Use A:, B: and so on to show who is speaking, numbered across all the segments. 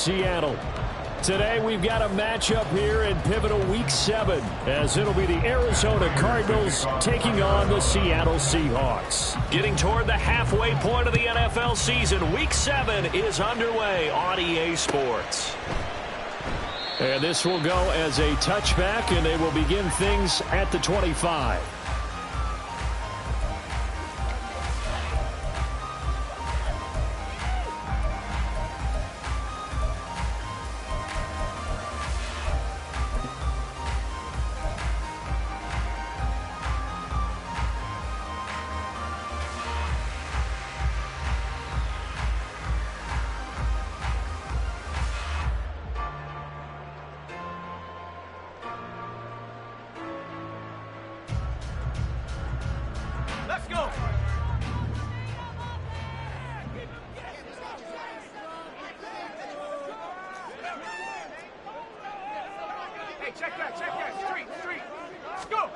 A: Seattle. Today we've got a matchup here in pivotal Week 7 as it'll be the Arizona Cardinals taking on the Seattle Seahawks. Getting toward the halfway point of the NFL season, Week 7 is underway on EA Sports. And this will go as a touchback, and they will begin things at the 25.
B: Let's go. Hey, check that. Street. Let's go.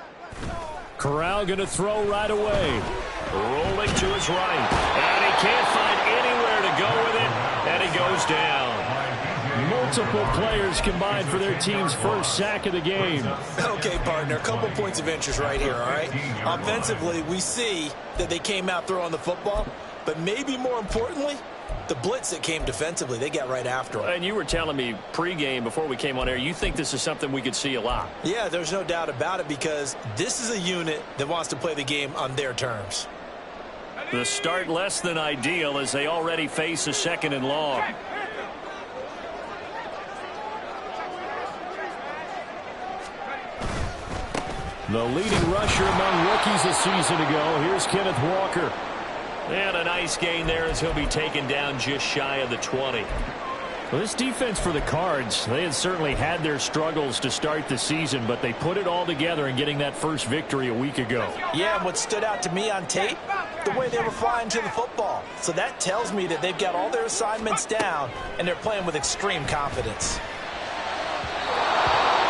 A: Corral going to throw right away. Rolling to his right. And he can't find anywhere to go with it. And he goes down. Multiple players combined for their team's first sack of the game.
C: Okay, partner, a couple points of interest right here, all right? Offensively, we see that they came out throwing the football, but maybe more importantly, the blitz that came defensively, they got right after them.
A: And you were telling me pregame before we came on air, you think this is something we could see a lot.
C: Yeah, there's no doubt about it because this is a unit that wants to play the game on their terms.
A: The start less than ideal as they already face a 2nd and long. The leading rusher among rookies a season ago. Here's Kenneth Walker. And a nice gain there as he'll be taken down just shy of the 20. Well, this defense for the Cards, they had certainly had their struggles to start the season, but they put it all together in getting that first victory a week ago.
C: Yeah, and what stood out to me on tape, the way they were flying to the football. So that tells me that they've got all their assignments down, and they're playing with extreme confidence.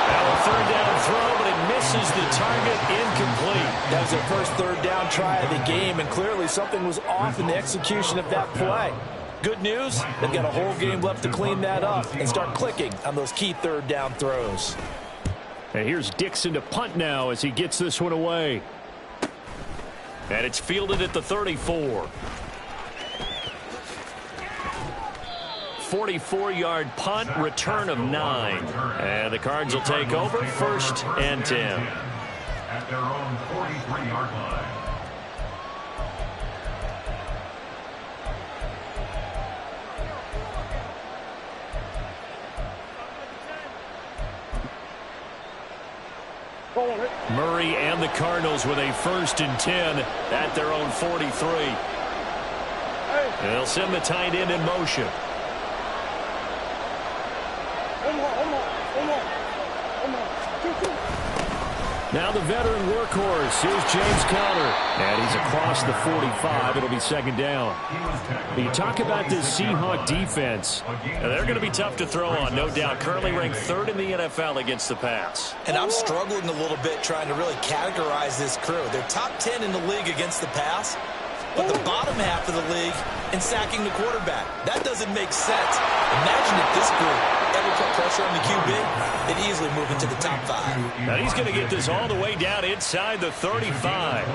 A: Now a 3rd down throw, but it misses the target, incomplete.
C: That was their first 3rd down try of the game, and clearly something was off in the execution of that play. Good news, they've got a whole game left to clean that up and start clicking on those key 3rd down throws.
A: And here's Dixon to punt now as he gets this one away. And it's fielded at the 34. 44-yard punt, return of 9. And the Cards will take over 1st and 10.
D: At their own 43-yard line.
A: Murray and the Cardinals with a 1st and 10 at their own 43. And they'll send the tight end in motion. Now the veteran workhorse. Here's James Conner. And he's across the 45. It'll be 2nd down. You talk about this Seahawk defense. Now, they're going to be tough to throw on, no doubt. Currently ranked 3rd in the NFL against the pass.
C: And I'm struggling a little bit trying to really categorize this crew. They're top 10 in the league against the pass, but the bottom half of the league in sacking the quarterback. That doesn't make sense. Imagine if this group ever put pressure on the QB, they'd easily move into the top 5.
A: Now he's going to get this all the way down inside the 35.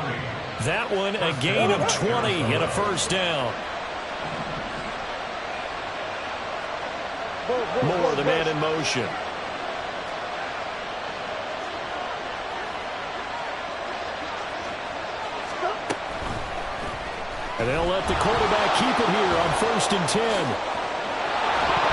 A: That one a gain of 20 and a 1st down. Moore, the man in motion. And they'll let the quarterback keep it here on 1st and 10.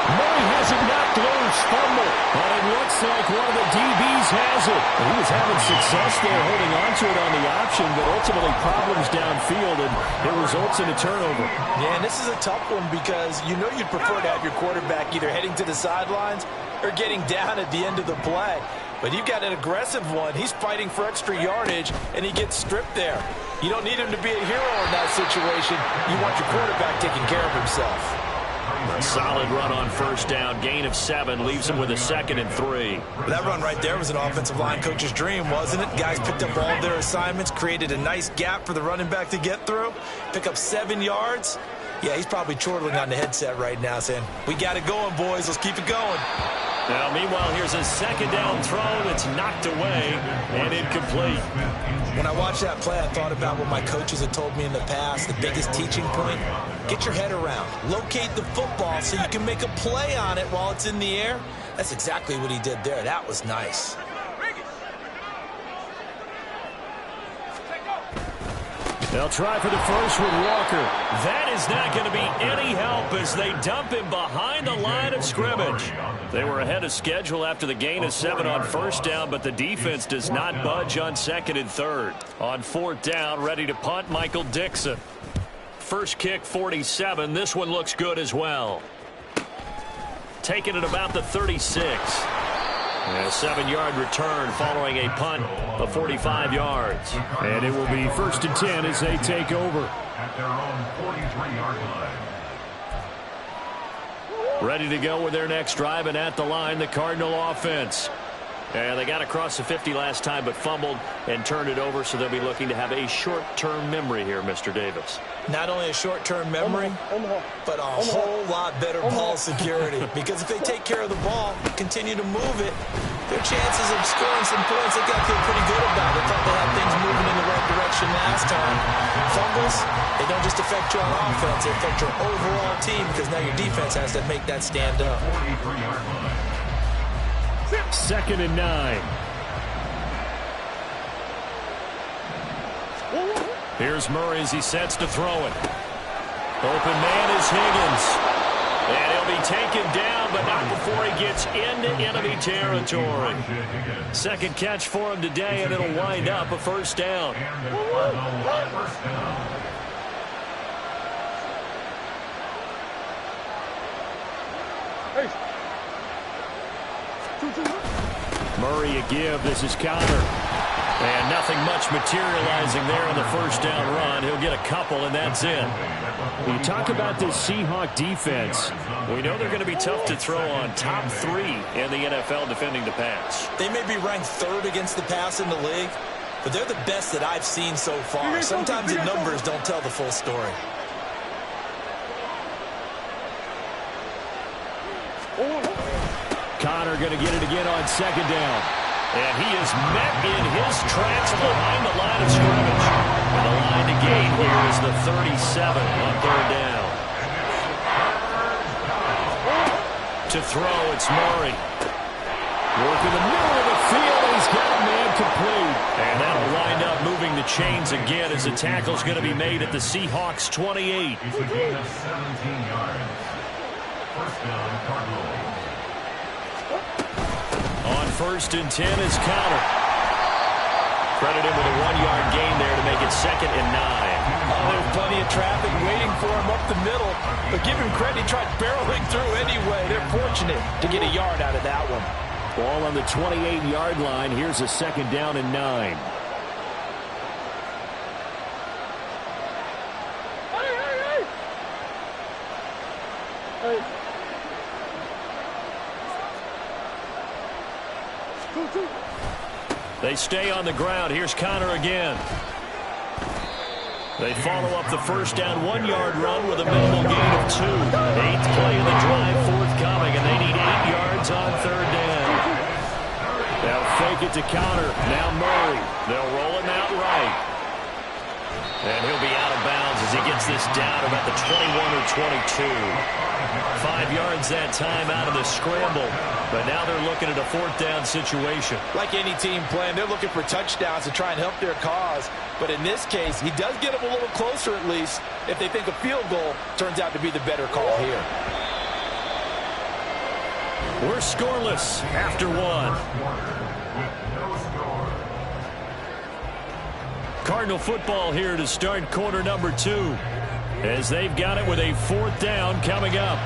A: Murray has it knocked loose, fumble, but it looks like one of the DBs has it. And he was having success there holding on to it on the option, but ultimately problems downfield, and it results in a turnover.
C: Yeah, and this is a tough one because you know you'd prefer to have your quarterback either heading to the sidelines or getting down at the end of the play. But you've got an aggressive one. He's fighting for extra yardage, and he gets stripped there. You don't need him to be a hero in that situation. You want your quarterback taking care of himself.
A: A solid run on 1st down. Gain of 7 leaves him with a 2nd and 3.
C: That run right there was an offensive line coach's dream, wasn't it? Guys picked up all of their assignments, created a nice gap for the running back to get through, pick up 7 yards, Yeah, he's probably chortling on the headset right now saying, we got it going, boys. Let's keep it going.
A: Now, meanwhile, here's a second down throw that's knocked away and incomplete.
C: When I watched that play, I thought about what my coaches had told me in the past. The biggest teaching point, get your head around. Locate the football so you can make a play on it while it's in the air. That's exactly what he did there. That was nice.
A: They'll try for the first with Walker. That is not going to be any help as they dump him behind the line of scrimmage. They were ahead of schedule after the gain of 7 on first down, but the defense does not budge on second and third. On fourth down, ready to punt, Michael Dixon. First kick, 47. This one looks good as well. Taking it about the 36. And a 7-yard return following a punt of 45 yards. And it will be 1st and 10 as they take over.
D: At their own 43-yard line.
A: Ready to go with their next drive, and at the line, the Cardinal offense. And they got across the 50 last time but fumbled and turned it over, so they'll be looking to have a short-term memory here, Mr. Davis.
C: Not only a short-term memory, but a whole lot better ball security. Because if they take care of the ball, continue to move it, their chances of scoring some points, they got to feel pretty good about it. Thought they had things moving in the right direction last time. Fumbles, they don't just affect you on offense, they affect your overall team because now your defense has to make that stand up.
D: 43-yard line.
A: 2nd and 9. Here's Murray as he sets to throw it. Open man is Higgins. And he'll be taken down, but not before he gets into enemy territory. Second catch for him today, and it'll wind up a first down.
D: And the Cardinals first down.
A: Murray a give. This is Connor. And nothing much materializing there on the first down run. He'll get a couple, and that's it. You talk about this Seahawk defense. We know they're going to be tough to throw on. Top 3 in the NFL defending the pass.
C: They may be ranked 3rd against the pass in the league, but they're the best that I've seen so far. Sometimes the numbers don't tell the full story.
A: Connor going to get it again on second down. And he is met in his tracks behind the line of scrimmage. And the line to gain here is the 37 on third down. To throw, it's Murray. Working the middle of the field, and he's got a man complete. And that'll wind up moving the chains again as the tackle's going to be made at the Seahawks 28.
D: It's a gain of 17 yards. First down, Cardinals.
A: On 1st and 10 is Connor. Credit him with a 1-yard gain there to make it 2nd and 9.
C: Oh, there's plenty of traffic waiting for him up the middle. But give him credit, he tried barreling through anyway. They're fortunate to get a yard out of that one.
A: Ball on the 28-yard line. Here's a 2nd down and 9. They stay on the ground. Here's Connor again. They follow up the first down 1-yard run with a minimal gain of 2. 8th play of the drive forthcoming, and they need 8 yards on third down. They'll fake it to Connor. Now Murray. They'll roll him out right. And he'll be out of bounds as he gets this down about the 21 or 22. 5 yards that time out of the scramble. But now they're looking at a 4th down situation.
C: Like any team playing, they're looking for touchdowns to try and help their cause. But in this case, he does get them a little closer at least if they think a field goal turns out to be the better call here.
A: We're scoreless after 1. Cardinal football here to start quarter number 2. As they've got it with a 4th down coming up.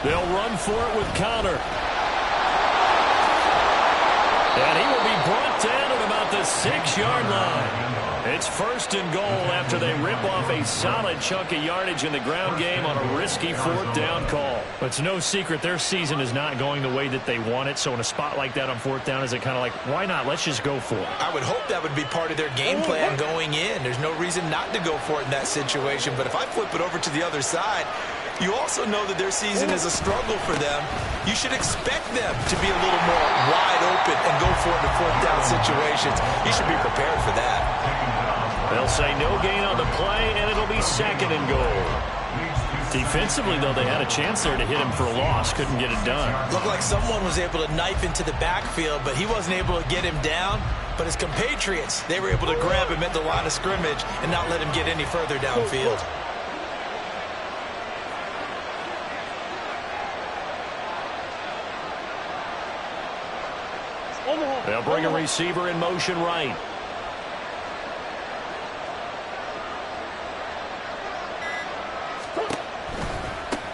A: They'll run for it with Connor. And he will be brought down at about the 6-yard line. It's first and goal after they rip off a solid chunk of yardage in the ground game on a risky 4th down call.
E: But it's no secret their season is not going the way that they want it. So in a spot like that on 4th down, is it kind of like, why not? Let's just go for it.
C: I would hope that would be part of their game plan going in. There's no reason not to go for it in that situation. But if I flip it over to the other side, you also know that their season is a struggle for them. You should expect them to be a little more wide open and go for it in 4th down situations. You should be prepared for that.
A: They'll say no gain on the play, and it'll be 2nd and goal.
E: Defensively, though, they had a chance there to hit him for a loss. Couldn't get it done.
C: Looked like someone was able to knife into the backfield, but he wasn't able to get him down. But his compatriots, they were able to grab him at the line of scrimmage and not let him get any further downfield.
A: They'll bring a receiver in motion right.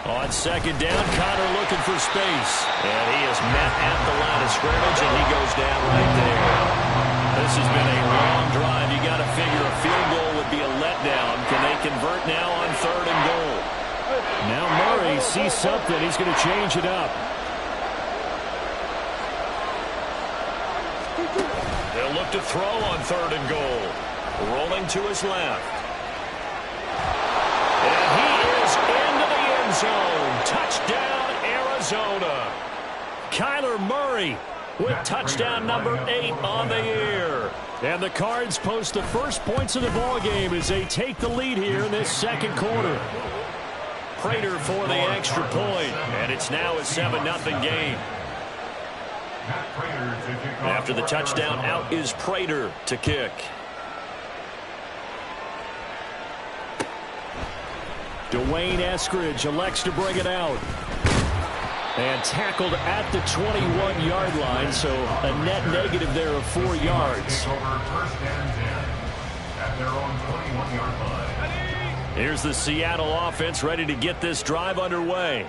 A: On 2nd down, Connor looking for space. And he is met at the line of scrimmage, and he goes down right there. This has been a long drive. You got to figure a field goal would be a letdown. Can they convert now on 3rd and goal?
E: Now Murray sees something. He's going to change it up.
A: They'll look to throw on 3rd and goal. Rolling to his left. And he is into the end zone. Touchdown, Arizona. Kyler Murray with touchdown number 8 on the year. And the Cards post the first points of the ball game as they take the lead here in this 2nd quarter. Prater for the extra point, and it's now a 7-0 game. After the touchdown, out is Prater to kick.
E: Dwayne Eskridge elects to bring it out. And tackled at the 21-yard line, so a net negative there of 4 yards.
A: Here's the Seattle offense ready to get this drive underway.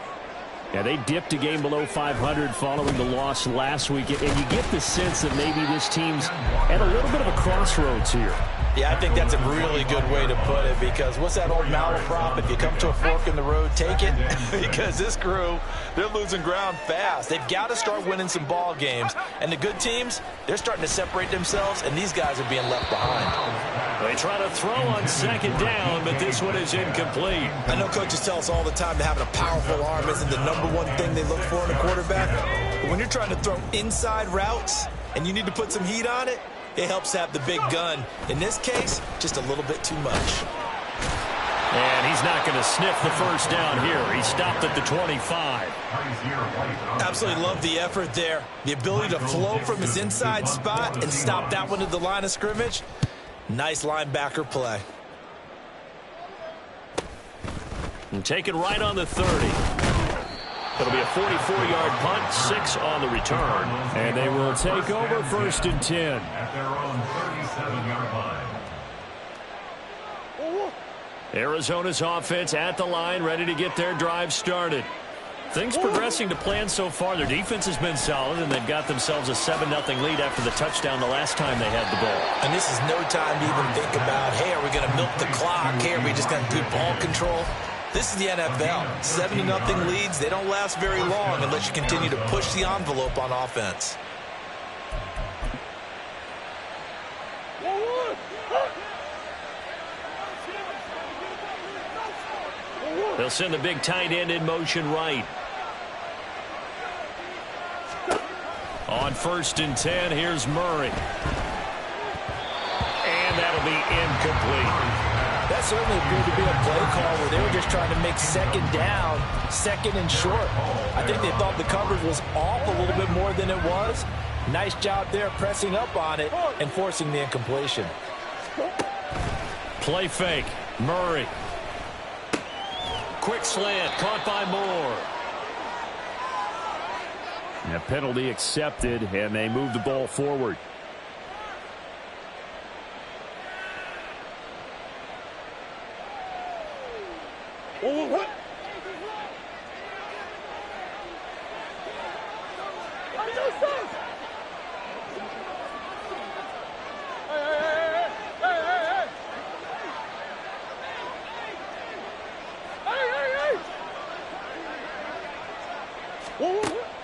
E: Yeah, they dipped a game below 500 following the loss last week, and you get the sense that maybe this team's at a little bit of a crossroads here.
C: Yeah, I think that's a really good way to put it, because what's that old malaprop? If you come to a fork in the road, take it. Because this crew, they're losing ground fast. They've got to start winning some ball games. And the good teams, they're starting to separate themselves, and these guys are being left behind.
A: They try to throw on 2nd down, but this one is incomplete.
C: I know coaches tell us all the time that having a powerful arm isn't the #1 thing they look for in a quarterback. But when you're trying to throw inside routes and you need to put some heat on it, it helps have the big gun. In this case, just a little bit too much.
A: And he's not going to sniff the first down here. He stopped at the 25.
C: Absolutely love the effort there. The ability to flow from his inside spot and stop that one at the line of scrimmage. Nice linebacker play.
A: And taken right on the 30. It'll be a 44-yard punt, 6 on the return.
E: And they will take over 1st and 10.
D: At their own 37-yard line.
A: Arizona's offense at the line, ready to get their drive started. Things progressing to plan so far. Their defense has been solid, and they've got themselves a 7-0 lead after the touchdown the last time they had the ball.
C: And this is no time to even think about, hey, are we going to milk the clock? Hey, are we just going to do ball control? This is the NFL. 7-0 leads, they don't last very long unless you continue to push the envelope on offense.
A: They'll send the big tight end in motion right. On 1st and 10, here's Murray. And that'll be incomplete.
C: That certainly appeared to be a play call where they were just trying to make 2nd down, 2nd and short. I think they thought the coverage was off a little bit more than it was. Nice job there pressing up on it and forcing the incompletion.
A: Play fake. Murray. Quick slant, caught by Moore.
E: A penalty accepted, and they move the ball forward.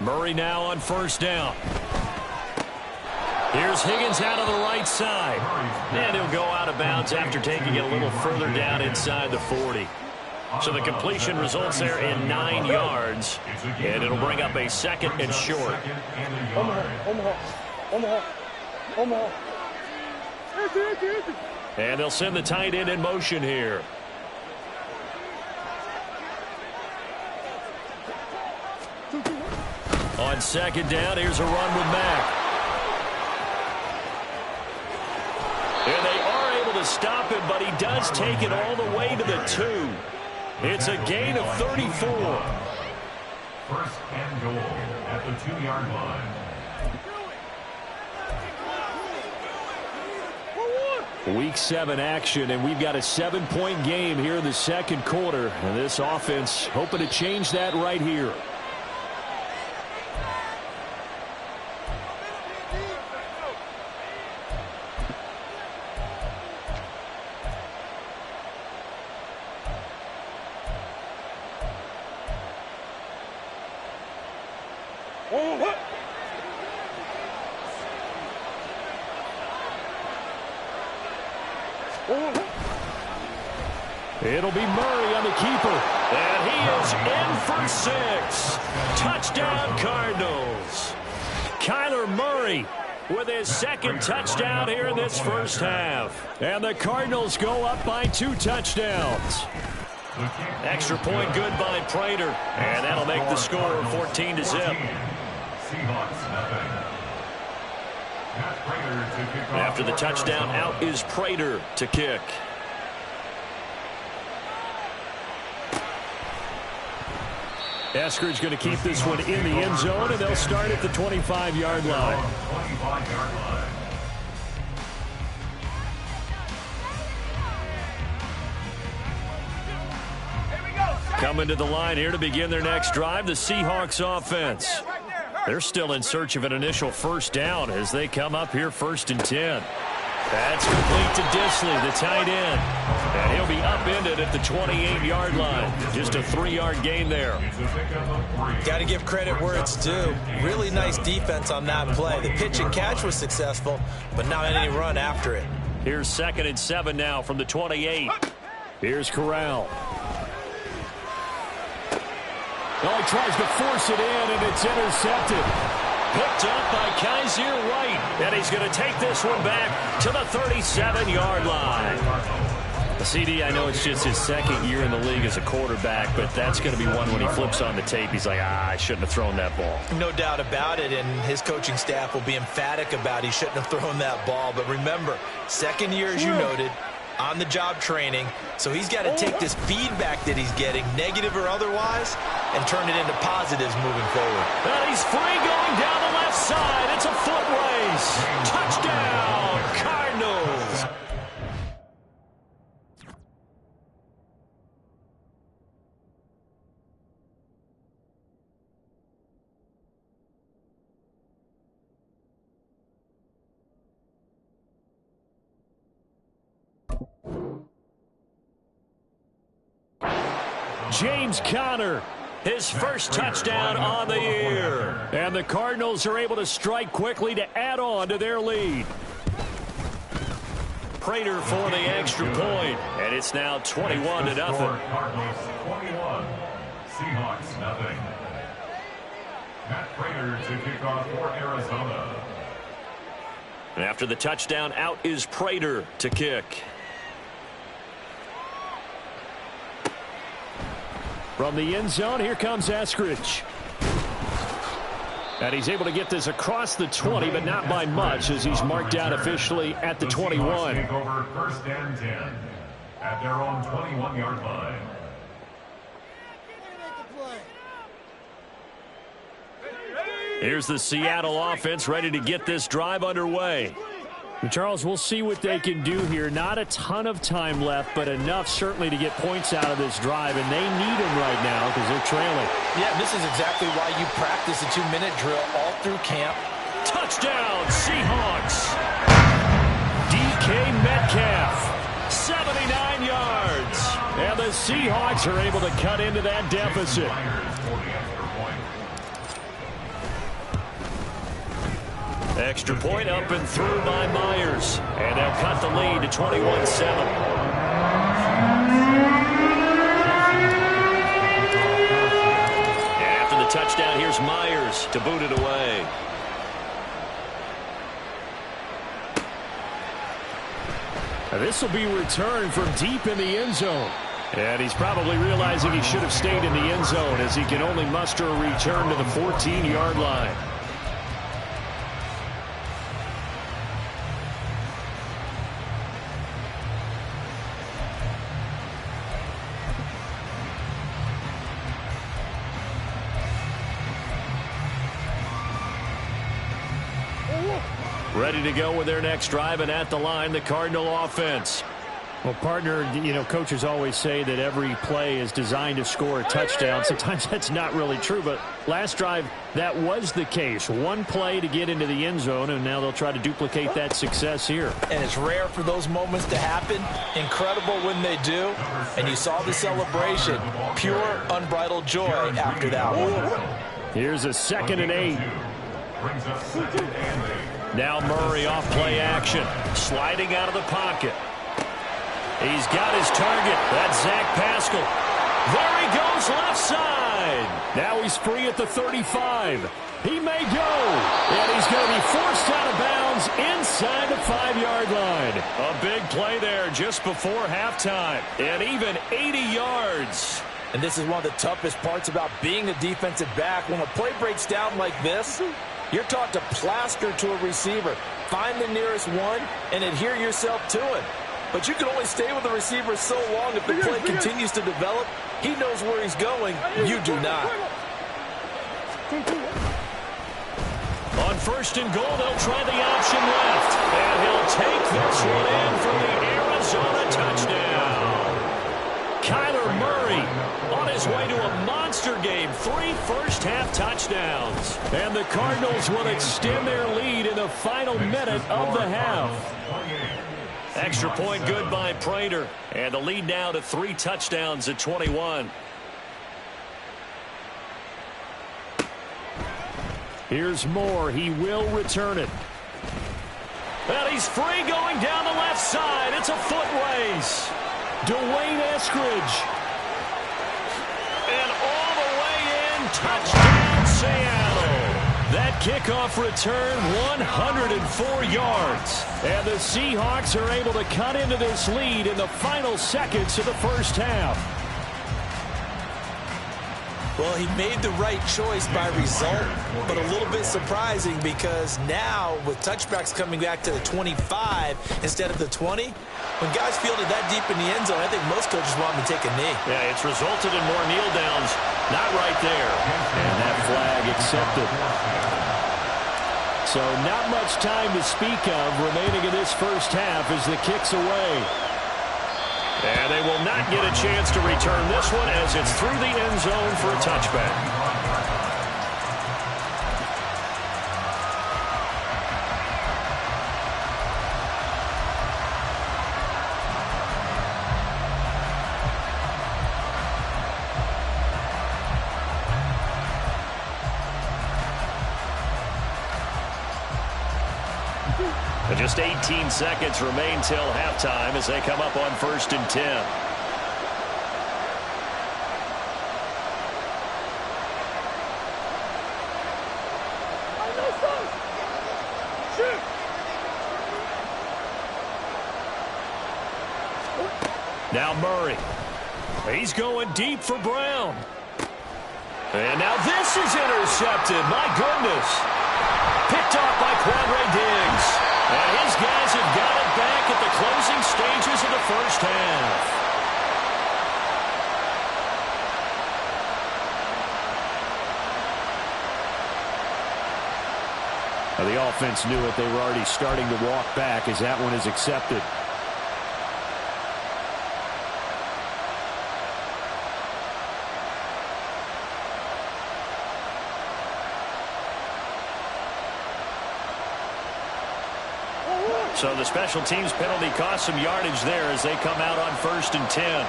A: Murray now on first down. Here's Higgins out of the right side. And he'll go out of bounds after taking it a little further down inside the 40. So the completion results there in 9 yards. And it'll bring up a second and short. And they'll send the tight end in motion here. On second down, here's a run with Mack. And they are able to stop him, but he does take it all the way to the 2. It's a gain of 34.
D: First and goal at the 2-yard line.
A: Week 7 action, and we've got a 7-point game here in the second quarter. And this offense hoping to change that right here. It'll be Murray on the keeper. And he is in for 6. Touchdown, Cardinals. Kyler Murray with his second touchdown here in this first half. And the Cardinals go up by 2 touchdowns. Extra point good by Prater. And that'll make the score 14-0. After the touchdown, out is Prater to kick. Eskridge going to keep this one in the end zone, and they'll start at the 25-yard line. Coming to the line here to begin their next drive, the Seahawks offense. They're still in search of an initial first down as they come up here 1st and 10. That's complete to Disley, the tight end. And he'll be upended at the 28-yard line. Just a 3-yard gain there.
C: Got to give credit where it's due. Really nice defense on that play. The pitch and catch was successful, but not any run after it.
A: Here's 2nd and 7 now from the 28. Here's Corral. Oh, he tries to force it in, and it's intercepted. Picked up by Kaiser White. And he's going to take this one back to the 37-yard line. The CD, I know it's just his 2nd year in the league as a quarterback, but that's going to be one when he flips on the tape. He's like, I shouldn't have thrown that ball.
C: No doubt about it, and his coaching staff will be emphatic about he shouldn't have thrown that ball. But remember, 2nd year, as you noted, on-the-job training, so he's got to take this feedback that he's getting, negative or otherwise, and turn it into positives moving forward.
A: And he's free going down the left side. It's a foot race. Touchdown, Cardinals. James Conner, his first touchdown on the year. And the Cardinals are able to strike quickly to add on to their lead. Prater for the extra point, and it's now 21-0.
D: Cardinals 21, Seahawks nothing. Matt Prater to kick off for Arizona.
A: And after the touchdown, out is Prater to kick. From the end zone, here comes Eskridge. And he's able to get this across the 20, but not by much, as he's marked out officially at the 21.
D: Take over 1st and 10 at their own 21-yard line.
A: Here's the Seattle offense ready to get this drive underway. Charles, we'll see what they can do here. Not a ton of time left, but enough certainly to get points out of this drive, and they need them right now because they're trailing.
C: Yeah, this is exactly why you practice a 2-minute drill all through camp.
A: Touchdown, Seahawks. DK Metcalf, 79 yards. And the Seahawks are able to cut into that deficit. Extra point up and through by Myers. And they'll cut the lead to 21-7. After the touchdown, here's Myers to boot it away.
E: This will be returned from deep in the end zone. And he's probably realizing he should have stayed in the end zone as he can only muster a return to the 14-yard line.
A: Ready to go with their next drive, and at the line, the Cardinal offense.
E: Well, partner, coaches always say that every play is designed to score a touchdown. Sometimes that's not really true, but last drive, that was the case. One play to get into the end zone, and now they'll try to duplicate that success here.
C: And it's rare for those moments to happen. Incredible when they do. And you saw the celebration. Pure, unbridled joy after that one.
E: Here's a 2nd and 8.
A: Now Murray off play action. Sliding out of the pocket. He's got his target. That's Zach Pascal. There he goes left side.
E: Now he's free at the 35. He may go. And he's going to be forced out of bounds inside the 5-yard line.
A: A big play there just before halftime. And even 80 yards.
C: And this is one of the toughest parts about being a defensive back. When a play breaks down like this, you're taught to plaster to a receiver. Find the nearest one and adhere yourself to it. But you can only stay with the receiver so long if the play continues to develop. He knows where he's going. You do not.
A: On 1st and goal, they'll try the option left. And he'll take this one in for the Arizona touchdown. Kyler Murray on his way to a monster game. 3 first-half touchdowns. And the Cardinals will extend their lead in the final minute of the half. Extra point good by Prater. And the lead now to 3 touchdowns at 21.
E: Here's Moore. He will return it.
A: And he's free going down the left side. It's a foot race.
E: Dwayne Eskridge.
A: And all the way in. Touchdown, Seattle. That kickoff return, 104 yards.
E: And the Seahawks are able to cut into this lead in the final seconds of the first half.
C: Well, he made the right choice by result, but a little bit surprising because now with touchbacks coming back to the 25 instead of the 20, when guys fielded that deep in the end zone, I think most coaches want them to take a knee.
A: Yeah, it's resulted in more kneel downs. Not right there.
E: And that flag accepted. So not much time to speak of remaining in this first half as the kick's away.
A: And they will not get a chance to return this one as it's through the end zone for a touchback. And just 18 seconds remain till halftime as they come up on 1st and 10. Now Murray. He's going deep for Brown. And now this is intercepted. My goodness. Picked off by Quandre Diggs. And his guys have got it back at the closing stages of the first half.
E: Now the offense knew it. They were already starting to walk back as that one is accepted.
A: So the special teams penalty cost some yardage there as they come out on 1st and 10.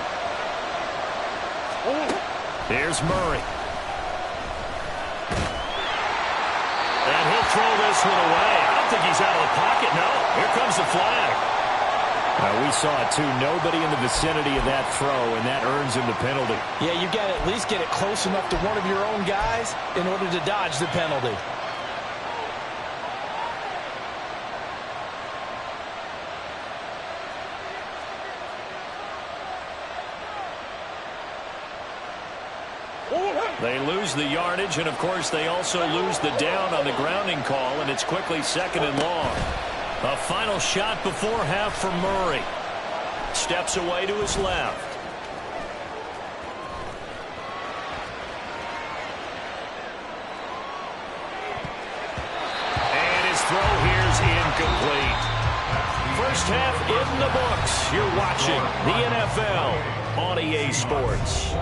A: Here's Murray. And he'll throw this one away. I don't think he's out of the pocket. No, here comes the flag.
E: We saw it, too. Nobody in the vicinity of that throw, and that earns him the penalty.
C: Yeah, you've got to at least get it close enough to one of your own guys in order to dodge the penalty.
A: They lose the yardage, and, of course, they also lose the down on the grounding call, and it's quickly 2nd and long. A final shot before half for Murray. Steps away to his left. And his throw here's incomplete. First half in the books. You're watching the NFL on EA Sports.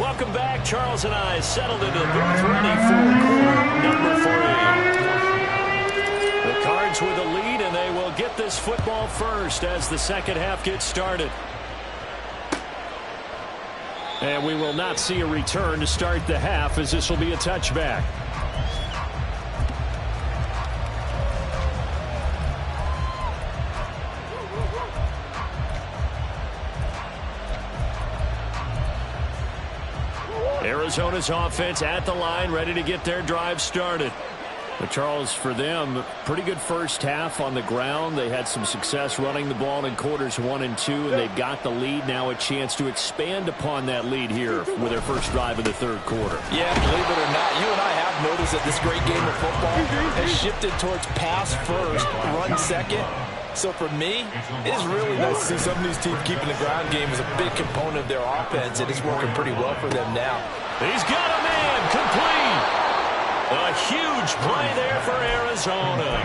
A: Welcome back. Charles and I settled into the booth ready for quarter number 3. The Cards with a lead, and they will get this football first as the second half gets started. And we will not see a return to start the half, as this will be a touchback. Arizona's offense at the line, ready to get their drive started. But Charles, for them, pretty good first half on the ground. They had some success running the ball in quarters 1 and 2, and they've got the lead. Now a chance to expand upon that lead here with their first drive of the third quarter.
C: Yeah, believe it or not, you and I have noticed that this great game of football has shifted towards pass first, run second. So for me, it is really nice to see some of these teams keeping the ground game as a big component of their offense, and it's working pretty well for them now.
A: He's got a man complete. A huge play there for Arizona.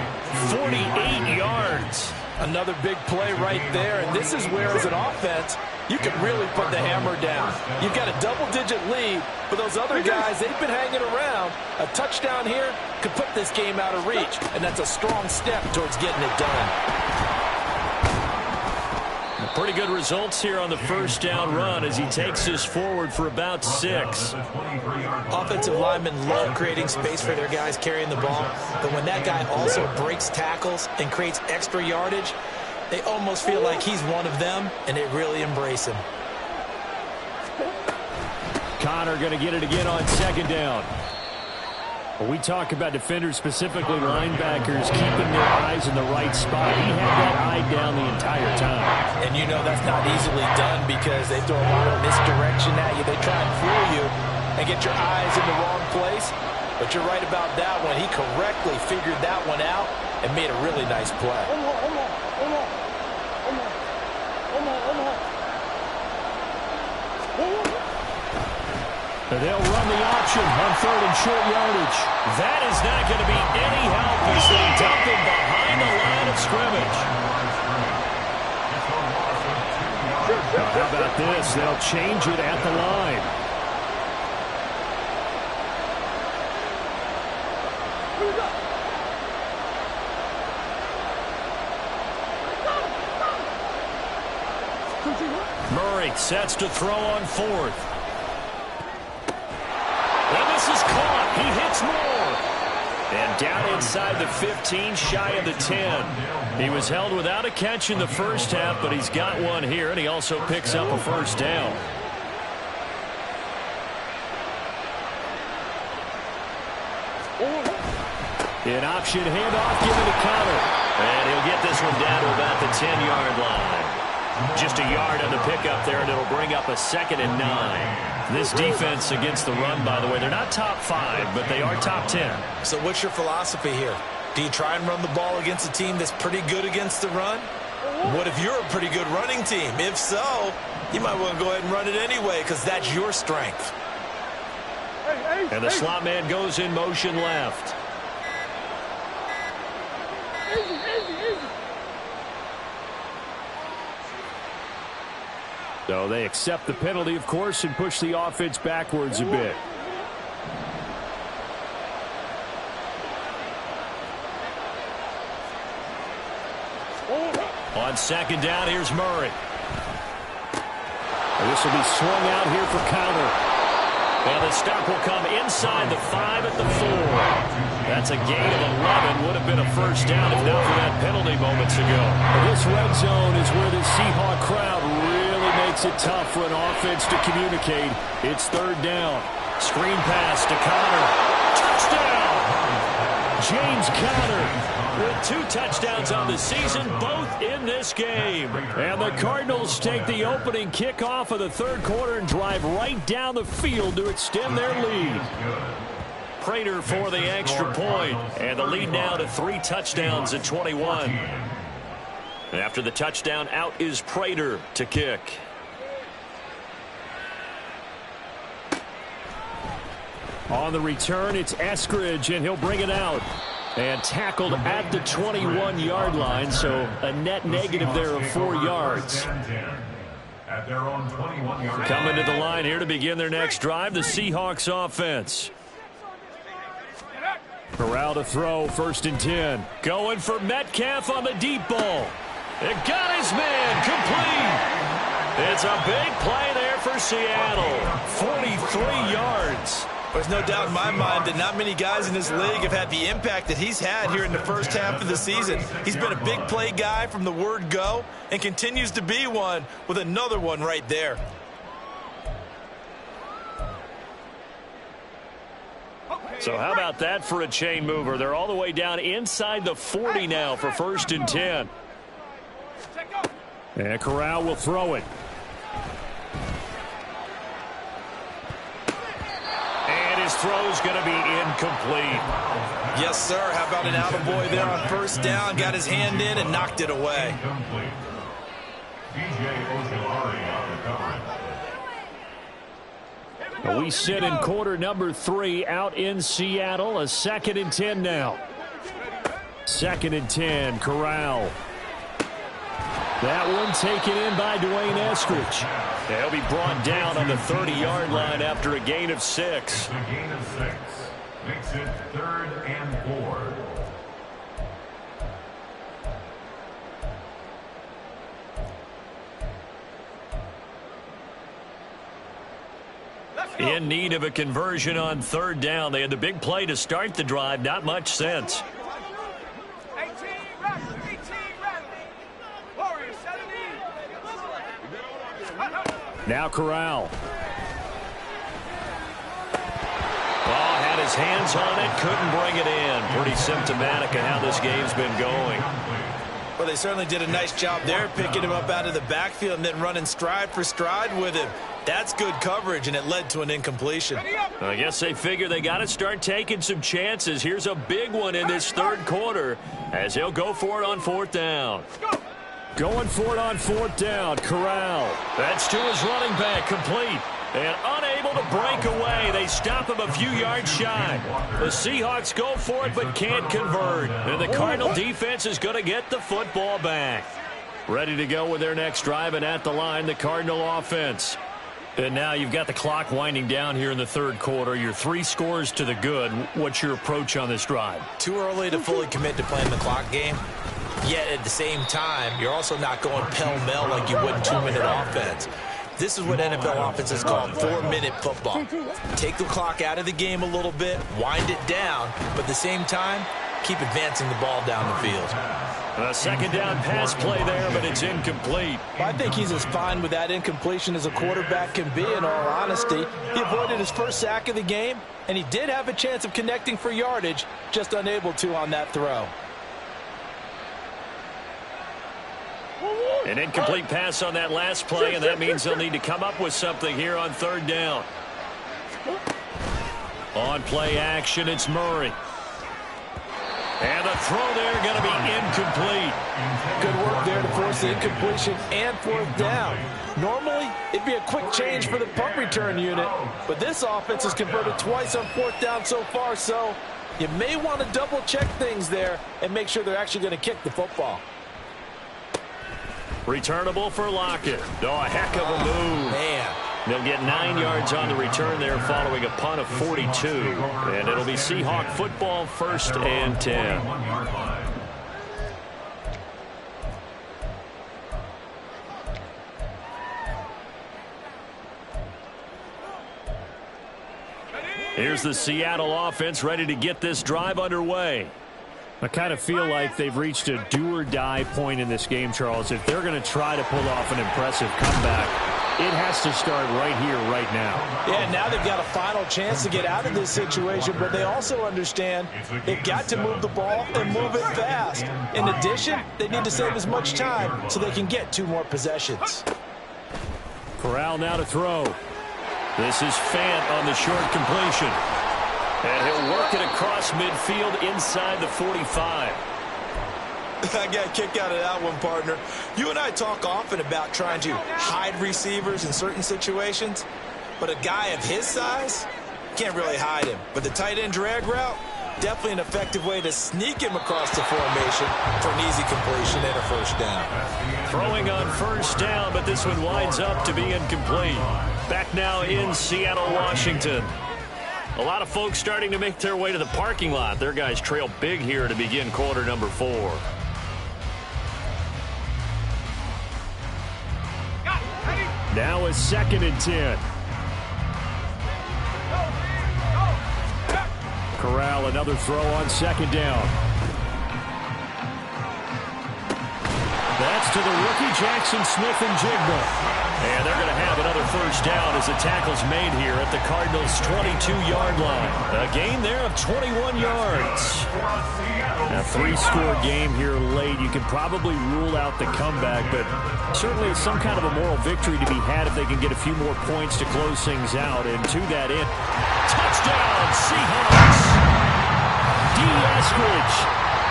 A: 48 yards.
C: Another big play right there, and this is where, as an offense, you can really put the hammer down. You've got a double-digit lead, but those other guys, they've been hanging around. A touchdown here could put this game out of reach, and that's a strong step towards getting it done.
A: Pretty good results here on the first down run as he takes us forward for about 6.
C: Offensive linemen love creating space for their guys carrying the ball, but when that guy also breaks tackles and creates extra yardage, they almost feel like he's one of them, and they really embrace him.
E: Connor going to get it again on second down. When we talk about defenders, specifically linebackers, keeping their eyes in the right spot, he had that eye down the entire time.
C: And you know that's not easily done because they throw a lot of misdirection at you. They try and fool you and get your eyes in the wrong place. But you're right about that one. He correctly figured that one out and made a really nice play.
E: They'll run the option on 3rd and short yardage.
A: That is not going to be any help as they dump him behind the line of scrimmage.
E: Now, how about this? They'll change it at the line.
A: Murray sets to throw on 4th. And this is caught. He hits more. And down inside the 15, shy of the 10. He was held without a catch in the first half, but he's got one here, and he also picks up a first down.
E: An option handoff given to Connor.
A: And he'll get this one down to about the 10-yard line. Just a yard on the pickup there, and it'll bring up a 2nd and 9. This defense against the run, by the way, they're not top 5, but they are top 10.
C: So what's your philosophy here? Do you try and run the ball against a team that's pretty good against the run? What if you're a pretty good running team? If so, you might want to go ahead and run it anyway because that's your strength.
A: And the slot man goes in motion left.
E: So they accept the penalty, of course, and push the offense backwards a bit.
A: On second down, here's Murray.
E: This will be swung out here for counter.
A: And the stop will come inside the 5 at the 4. That's a gain of 11. Would have been a first down if not for that penalty moments ago.
E: This red zone is where the Seahawk crowd really makes it tough for an offense to communicate. It's third down.
A: Screen pass to Conner. Touchdown! James Conner with 2 touchdowns on the season, both in this game.
E: And the Cardinals take the opening kickoff of the third quarter and drive right down the field to extend their lead.
A: Prater for the extra point, and the lead now to 3 touchdowns at 21. After the touchdown, out is Prater to kick.
E: On the return, it's Eskridge, and he'll bring it out. And tackled at the 21-yard line, so a net negative there of 4 yards.
A: Coming to the line here to begin their next drive, the Seahawks offense.
E: Corral to throw, 1st and 10.
A: Going for Metcalf on the deep ball. It got his man complete. It's a big play there for Seattle. 43 yards.
C: There's no doubt in my mind that not many guys in this league have had the impact that he's had here in the first half of the season. He's been a big play guy from the word go and continues to be one with another one right there.
A: So how about that for a chain mover? They're all the way down inside the 40 now for 1st and 10.
E: And Corral will throw it.
A: And his throw's going to be incomplete.
C: Yes, sir. How about an attaboy there on 1st down? Got his hand in and knocked it away.
E: We sit in quarter number 3 out in Seattle. A 2nd and 10 now. 2nd and 10, Corral. That one taken in by Dwayne Eskridge.
A: He'll be brought down on the 30-yard line after a gain of 6.
D: A gain of 6 makes it 3rd and 4.
A: In need of a conversion on 3rd down. They had the big play to start the drive. Not much sense.
B: 18 ready. 18 ready. Warriors 70.
E: Now Corral.
A: Oh, had his hands on it. Couldn't bring it in. Pretty symptomatic of how this game's been going.
C: Well, they certainly did a nice job there, picking him up out of the backfield and then running stride for stride with him. That's good coverage, and it led to an incompletion.
A: I guess they figure they got to start taking some chances. Here's a big one in this third quarter as he'll go for it on 4th down.
E: Going for it on 4th down, Corral.
A: That's to his running back, complete. And unable to break away. They stop him a few yards shy. The Seahawks go for it but can't convert. And the Cardinal defense is going to get the football back. Ready to go with their next drive, and at the line, the Cardinal offense. And now you've got the clock winding down here in the third quarter. You're 3 scores to the good. What's your approach on this drive?
C: Too early to fully commit to playing the clock game. Yet at the same time, you're also not going pell-mell like you would in 2-minute offense. This is what NFL offenses call 4-minute football. Take the clock out of the game a little bit, wind it down, but at the same time, keep advancing the ball down the field.
A: A 2nd down pass play there, but it's incomplete.
C: I think he's as fine with that incompletion as a quarterback can be, in all honesty. He avoided his first sack of the game, and he did have a chance of connecting for yardage, just unable to on that throw.
A: An incomplete pass on that last play, and that means they'll need to come up with something here on 3rd down. On play action, it's Murray. And the throw there going to be incomplete.
C: Good work there to force the incompletion and 4th down. Normally, it'd be a quick change for the punt return unit, but this offense has converted twice on 4th down so far, so you may want to double-check things there and make sure they're actually going to kick the football.
A: Returnable for Lockett. Oh, a heck of a move.
C: Man.
A: They'll get 9 yards on the return there following a punt of 42. And it'll be Seahawk football, 1st and 10. Here's the Seattle offense ready to get this drive underway.
E: I kind of feel like they've reached a do-or-die point in this game, Charles. If they're going to try to pull off an impressive comeback, it has to start right here, right now.
C: Yeah, now they've got a final chance to get out of this situation, but they also understand they've got to move the ball and move it fast. In addition, they need to save as much time so they can get 2 more possessions.
A: Corral now to throw. This is Fant on the short completion. And he'll work it across midfield inside the 45.
C: I got a kick out of that one, partner. You and I talk often about trying to hide receivers in certain situations, but a guy of his size can't really hide him. But the tight end drag route, definitely an effective way to sneak him across the formation for an easy completion and a first down.
A: Throwing on first down, but this one winds up to be incomplete. Back now in Seattle, Washington. A lot of folks starting to make their way to the parking lot. Their guys trail big here to begin quarter number 4.
E: Now a 2nd and 10. Corral, another throw on 2nd down. That's to the rookie Jackson Smith-Njigba. And they're going to have another first down as the tackle's made here at the Cardinals' 22-yard line. A gain there of 21 yards. A 3-score game here late. You can probably rule out the comeback, but certainly it's some kind of a moral victory to be had if they can get a few more points to close things out. And to that end, touchdown, Seahawks! D. Eskridge,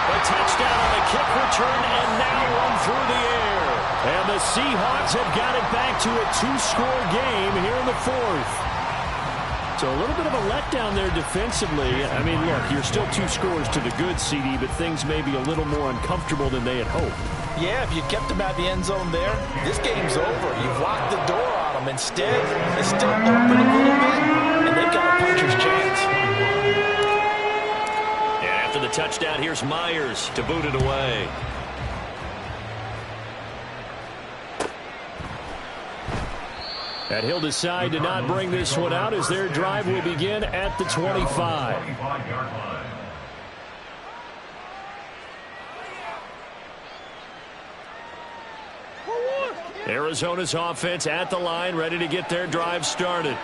E: a touchdown on the kick return, and now one through the air. And the Seahawks have got it back to a 2-score game here in the 4th. So a little bit of a letdown there defensively. I mean, look, you're still 2 scores to the good, CD, but things may be a little more uncomfortable than they had hoped.
C: Yeah, if you kept them out the end zone there, this game's over. You've locked the door on them. Instead, it's still open a little bit, and they've got a puncher's chance.
A: And after the touchdown, here's Myers to boot it away.
E: And he'll decide to not bring this one out as their drive will begin at the 25. Arizona's offense at the line, ready to get their drive started.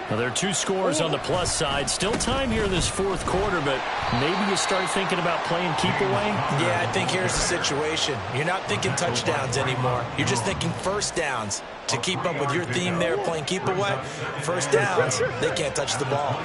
E: Now, there are 2 scores on the plus side. Still time here in this 4th quarter, but maybe you start thinking about playing keep away?
C: Yeah, I think here's the situation. You're not thinking touchdowns anymore. You're just thinking first downs. To keep up with your theme there, playing keep away, first downs, they can't touch the ball.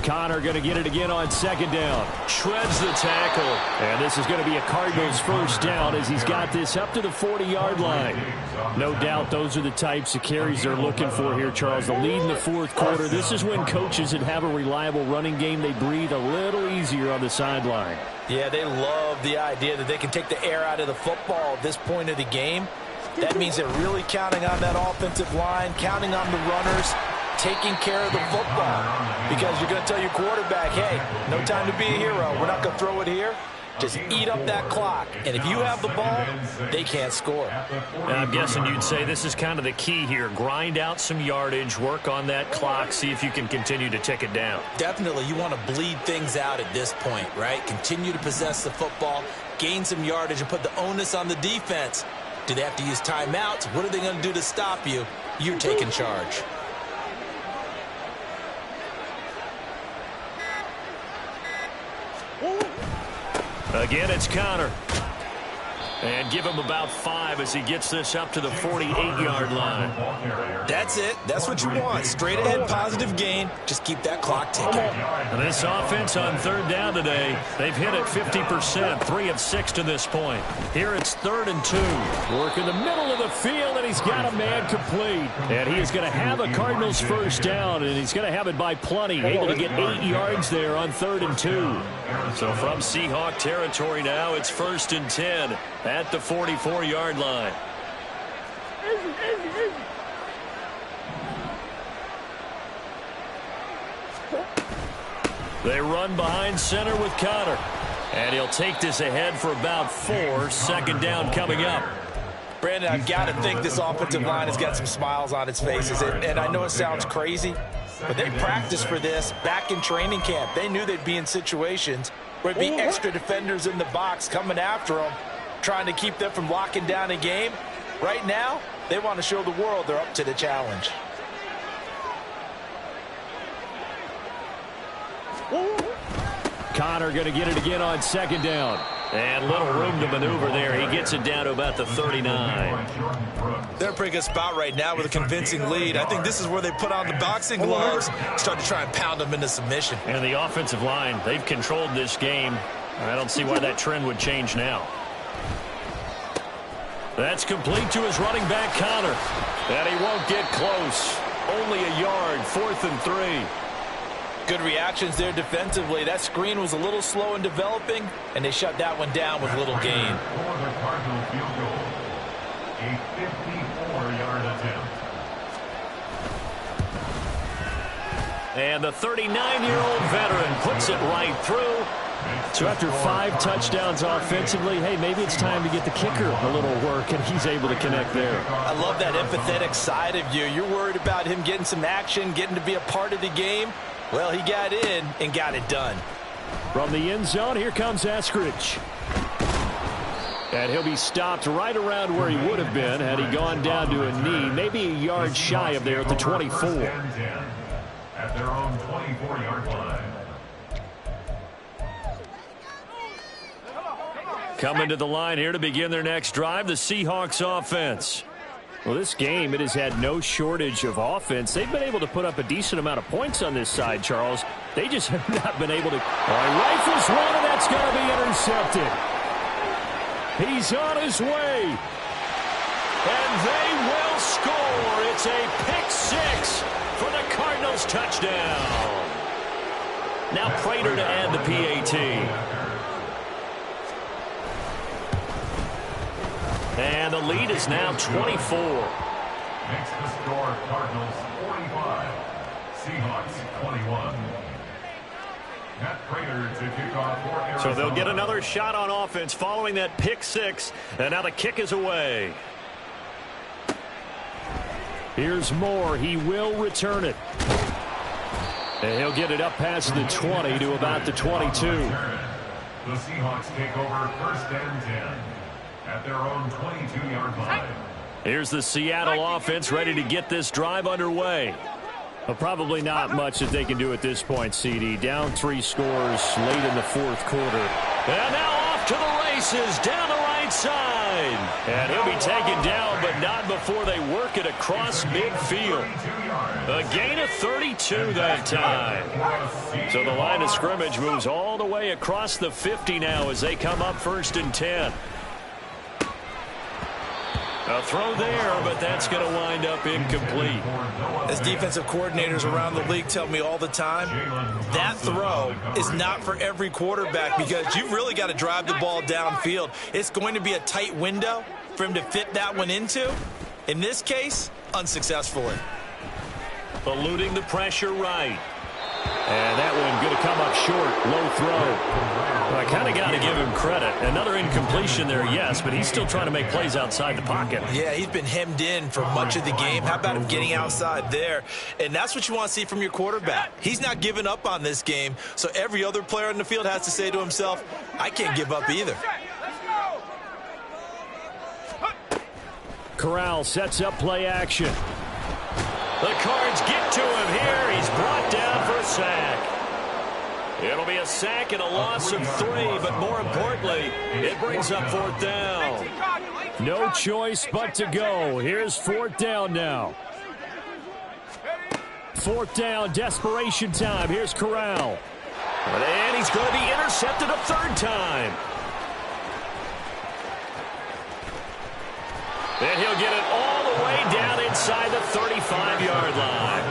E: Connor going to get it again on 2nd down.
A: Shreds the tackle.
E: And this is going to be a Cardinals first down as he's got this up to the 40-yard line. No doubt those are the types of carries they're looking for here, Charles. The lead in the 4th quarter. This is when coaches that have a reliable running game, they breathe a little easier on the sideline.
C: Yeah, they love the idea that they can take the air out of the football at this point of the game. That means they're really counting on that offensive line, counting on the runners, taking care of the football, because you're going to tell your quarterback, hey, no time to be a hero. We're not going to throw it here. Just eat up that clock. And if you have the ball, they can't score.
A: And I'm guessing you'd say this is kind of the key here. Grind out some yardage, work on that clock, see if you can continue to tick it down.
C: Definitely, you want to bleed things out at this point, right? Continue to possess the football, gain some yardage, and put the onus on the defense. Do they have to use timeouts? What are they going to do to stop you? You're taking charge.
A: Again, it's Connor. And give him about 5 as he gets this up to the 48-yard line.
C: That's it. That's what you want. Straight ahead, positive gain. Just keep that clock ticking.
A: And this offense on 3rd down today, they've hit it 50%, 3 of 6 to this point. Here it's 3rd and 2.
E: Work in the middle of the field, and he's got a man complete. And he is going to have a Cardinals first down, and he's going to have it by plenty. Able to get 8 yards there on 3rd and 2.
A: So from Seahawk territory now, it's 1st and 10 at the 44-yard line. They run behind center with Connor. And he'll take this ahead for about 4. Second down coming up.
C: Brandon, I've got to think this offensive line has got some smiles on its faces. And I know it sounds crazy, but they practiced for this back in training camp. They knew they'd be in situations where there'd be extra defenders in the box coming after them, trying to keep them from locking down a game. Right now, they want to show the world they're up to the challenge.
A: Connor going to get it again on second down. And little room to maneuver there. He gets it down to about the 39.
C: They're in a pretty good spot right now with a convincing lead. I think this is where they put on the boxing gloves, start to try and pound them into submission.
A: And the offensive line, they've controlled this game. I don't see why that trend would change now. That's complete to his running back, Connor. And he won't get close. Only a yard, 4th and 3.
C: Good reactions there defensively. That screen was a little slow in developing, and they shut that one down with little gain.
D: For the Cardinal field goal, a 54-yard attempt.
A: And the 39-year-old veteran puts it right through. So after 5 touchdowns offensively, hey, maybe it's time to get the kicker a little work, and he's able to connect there.
C: I love that empathetic side of you. You're worried about him getting some action, getting to be a part of the game. Well, he got in and got it done.
A: From the end zone, here comes Eskridge. And he'll be stopped right around where he would have been had he gone down to a knee, maybe a yard shy of there at the 24.
D: At their own 24-yard line.
A: Coming to the line here to begin their next drive, the Seahawks offense. Well, this game, it has had no shortage of offense. They've been able to put up a decent amount of points on this side, Charles. They just have not been able to. Rifles one, and that's going to be intercepted. He's on his way. And they will score. It's a pick 6 for the Cardinals touchdown. Now Prater to add the PAT. And the lead is now 24.
D: Makes the score Cardinals 45, Seahawks 21. Matt Prater to kick off for Arizona.
A: So they'll get another shot on offense following that pick 6. And now the kick is away. Here's Moore. He will return it. And he'll get it up past the 20 to about the 22.
D: The Seahawks take over 1st and 10. At their own 22-yard line.
A: Here's the Seattle offense ready to get this drive underway. Well, probably not much that they can do at this point, CD. Down 3 scores late in the 4th quarter. And now off to the races down the right side. And he'll be taken down, but not before they work it across midfield. A gain of 32 that time. So the line of scrimmage moves all the way across the 50 now as they come up 1st and 10. A throw there, but that's going to wind up incomplete.
C: As defensive coordinators around the league tell me all the time, that throw is not for every quarterback because you've really got to drive the ball downfield. It's going to be a tight window for him to fit that one into. In this case, unsuccessfully.
A: Eluding the pressure right. And that one going to come up short. Low throw. Well, I kind of got to give him credit. Another incompletion there, yes, but he's still trying to make plays outside the pocket.
C: Yeah, he's been hemmed in for much of the game. How about him getting outside there? And that's what you want to see from your quarterback. He's not giving up on this game, so every other player in the field has to say to himself, I can't give up either.
A: Corral sets up play action. The Cards get to him here. He's brought down for a sack. It'll be a sack and a loss of 3, but more importantly, it brings up 4th down. No choice but to go. Here's 4th down now. 4th down, desperation time. Here's Corral. And he's going to be intercepted a 3rd time. And he'll get it all the way down inside the 35-yard line.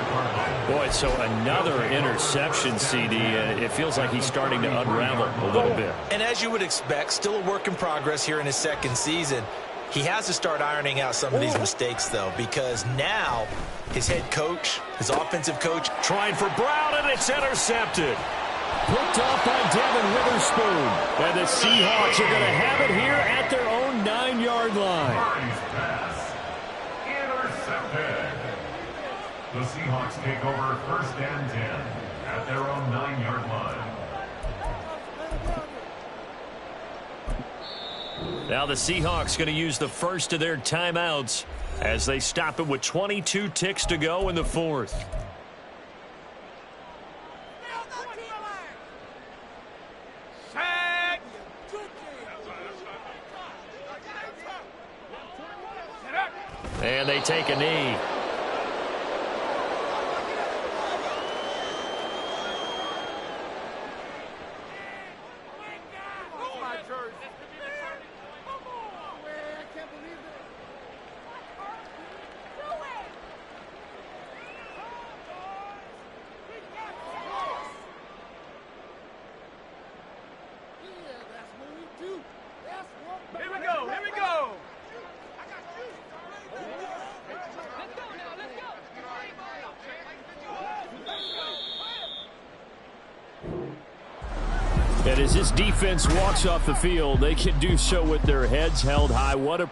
A: Boy, so another interception, CD. It feels like he's starting to unravel a little bit.
C: And as you would expect, still a work in progress here in his 2nd season. He has to start ironing out some of these mistakes, though, because now his head coach, his offensive coach,
A: trying for Brown, and it's intercepted. Picked off by Devin Witherspoon. And the Seahawks are going to have it here at their own 9-yard line.
D: Murray's pass. Intercepted. The Seahawks take over 1st and 10 at their own 9-yard line.
A: Now the Seahawks going to use the first of their timeouts as they stop it with 22 ticks to go in the 4th. And they take a knee. And as this defense walks off the field, they can do so with their heads held high. What a